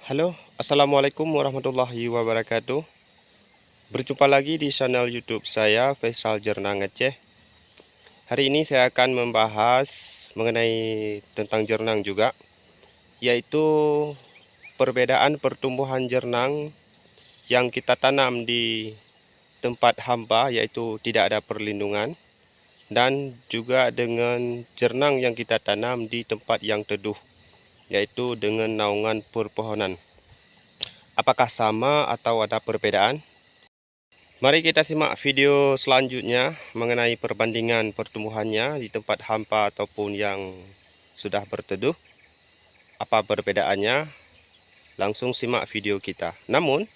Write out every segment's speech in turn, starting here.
Halo, assalamualaikum warahmatullahi wabarakatuh. Berjumpa lagi di channel YouTube saya, Faisal Jernang Aceh. Hari ini saya akan membahas mengenai tentang jernang juga, yaitu perbedaan pertumbuhan jernang yang kita tanam di tempat hampa, yaitu tidak ada perlindungan, dan juga dengan jernang yang kita tanam di tempat yang teduh, yaitu dengan naungan perpohonan. Apakah sama atau ada perbedaan? Mari kita simak video selanjutnya mengenai perbandingan pertumbuhannya di tempat hampa ataupun yang sudah berteduh. Apa perbedaannya? Langsung simak video kita. Namun,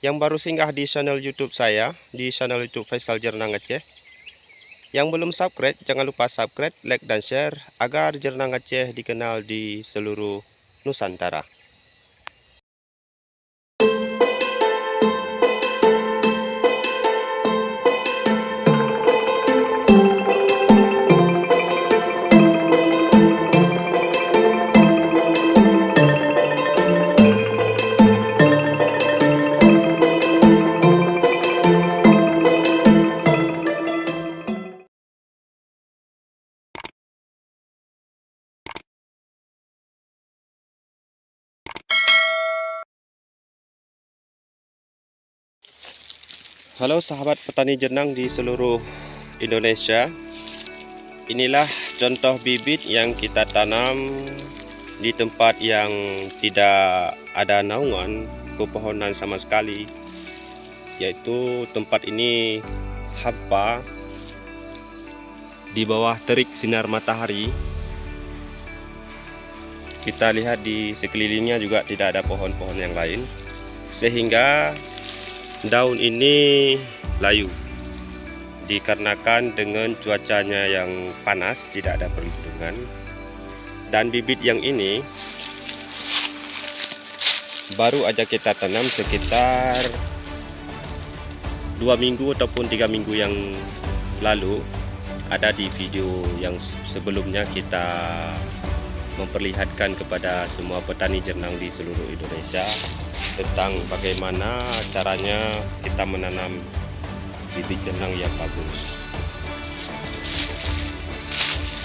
yang baru singgah di channel YouTube saya, di channel YouTube Faisal Jernang Aceh, yang belum subscribe, jangan lupa subscribe, like, dan share agar Jernang Aceh dikenal di seluruh Nusantara. Halo sahabat petani jernang di seluruh Indonesia. Inilah contoh bibit yang kita tanam di tempat yang tidak ada naungan pepohonan sama sekali, yaitu tempat ini hampa di bawah terik sinar matahari. Kita lihat di sekelilingnya juga tidak ada pohon-pohon yang lain, sehingga daun ini layu dikarenakan dengan cuacanya yang panas, tidak ada perlindungan. Dan bibit yang ini baru aja kita tanam sekitar 2 minggu ataupun 3 minggu yang lalu. Ada di video yang sebelumnya kita memperlihatkan kepada semua petani jernang di seluruh Indonesia tentang bagaimana caranya kita menanam bibit jernang yang bagus.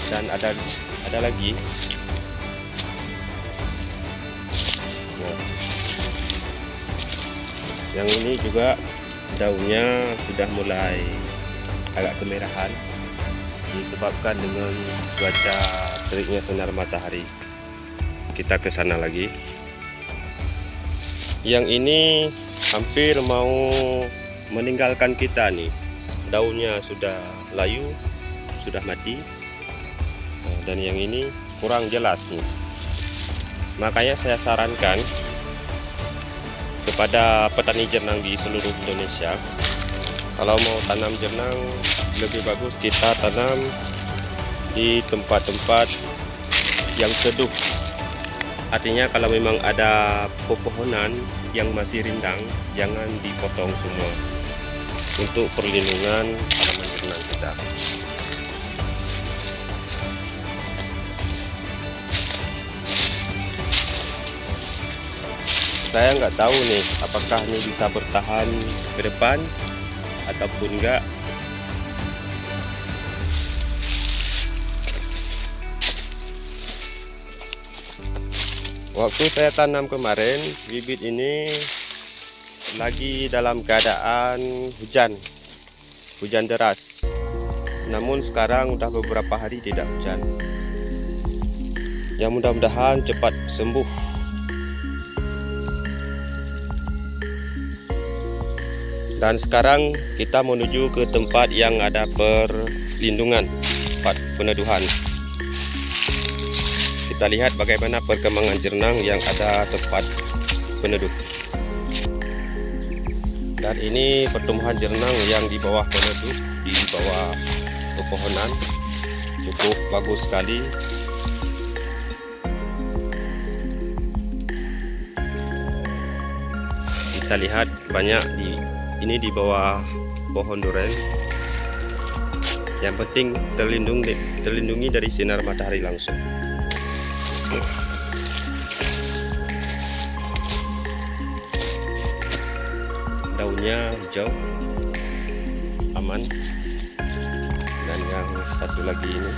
Dan ada lagi, nah, yang ini juga daunnya sudah mulai agak kemerahan disebabkan dengan cuaca teriknya sinar matahari. Kita ke sana lagi. Yang ini hampir mau meninggalkan kita nih, daunnya sudah layu, sudah mati. Dan yang ini kurang jelas nih. Makanya saya sarankan kepada petani jernang di seluruh Indonesia, kalau mau tanam jernang lebih bagus kita tanam di tempat-tempat yang teduh. Artinya kalau memang ada pepohonan yang masih rindang, jangan dipotong semua untuk perlindungan tanaman jernang kita. Saya nggak tahu nih apakah ini bisa bertahan ke depan ataupun enggak. Waktu saya tanam kemarin, bibit ini lagi dalam keadaan hujan deras. Namun sekarang udah beberapa hari tidak hujan. Ya mudah-mudahan cepat sembuh. Dan sekarang kita menuju ke tempat yang ada perlindungan, tempat peneduhan. Kita lihat bagaimana perkembangan jernang yang ada tempat peneduh. Dan ini pertumbuhan jernang yang di bawah peneduh, di bawah pepohonan, cukup bagus sekali. Bisa lihat banyak ini di bawah pohon duren. Yang penting terlindungi dari sinar matahari langsung. daunnya hijau, aman. Dan yang satu lagi ini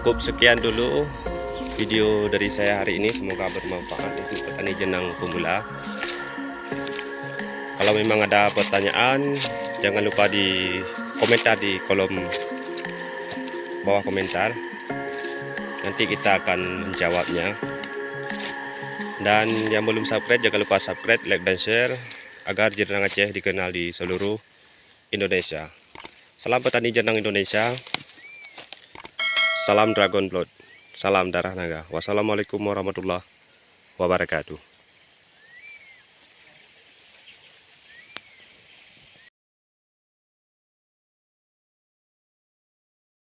cukup. Sekian dulu video dari saya hari ini, semoga bermanfaat untuk petani jenang pemula. Kalau memang ada pertanyaan, jangan lupa di komentar di kolom bawah komentar, nanti kita akan menjawabnya. Dan yang belum subscribe, jangan lupa subscribe, like dan share agar jenang Aceh dikenal di seluruh Indonesia. Salam petani jenang Indonesia. Salam Dragon Blood, salam darah naga. Wassalamualaikum warahmatullahi wabarakatuh.